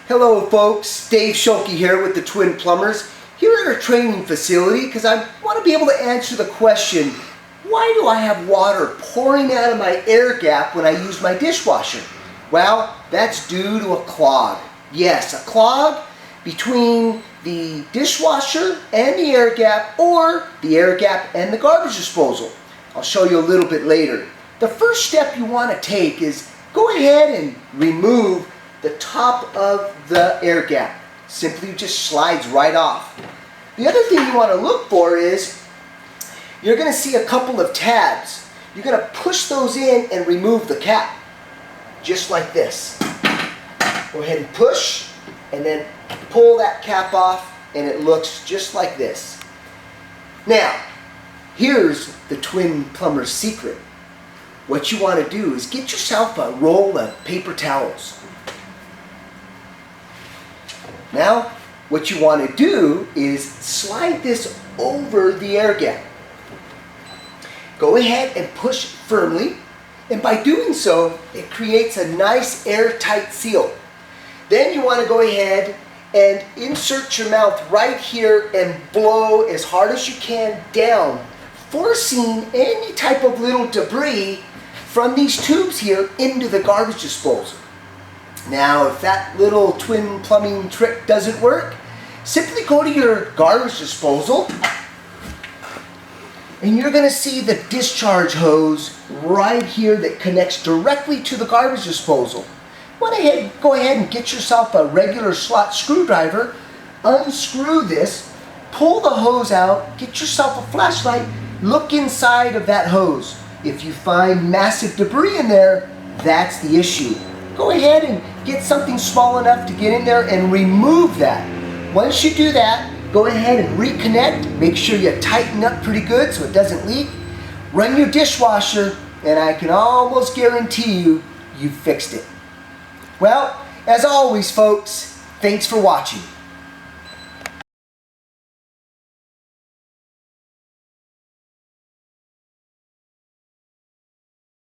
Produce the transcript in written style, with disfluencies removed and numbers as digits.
Hello folks, Dave Schulke here with the Twin Plumbers, here at our training facility because I want to be able to answer the question, why do I have water pouring out of my air gap when I use my dishwasher? Well, that's due to a clog. Yes, a clog between the dishwasher and the air gap, or the air gap and the garbage disposal. I'll show you a little bit later. The first step you want to take is go ahead and remove the top of the air gap. Simply just slides right off. The other thing you want to look for is you're going to see a couple of tabs. You're going to push those in and remove the cap. Just like this. Go ahead and push and then pull that cap off and it looks just like this. Now, here's the Twin Plumber's secret. What you want to do is get yourself a roll of paper towels. Now, what you want to do is slide this over the air gap. Go ahead and push firmly, and by doing so, it creates a nice airtight seal. Then you want to go ahead and insert your mouth right here and blow as hard as you can down, forcing any type of little debris from these tubes here into the garbage disposal. Now, if that little twin plumbing trick doesn't work, simply go to your garbage disposal and you're going to see the discharge hose right here that connects directly to the garbage disposal. Go ahead and get yourself a regular slot screwdriver, unscrew this, pull the hose out, get yourself a flashlight, look inside of that hose. If you find massive debris in there, that's the issue. Go ahead and get something small enough to get in there and remove that. Once you do that, go ahead and reconnect. Make sure you tighten up pretty good so it doesn't leak. Run your dishwasher, and I can almost guarantee you've fixed it. Well, as always, folks, thanks for watching.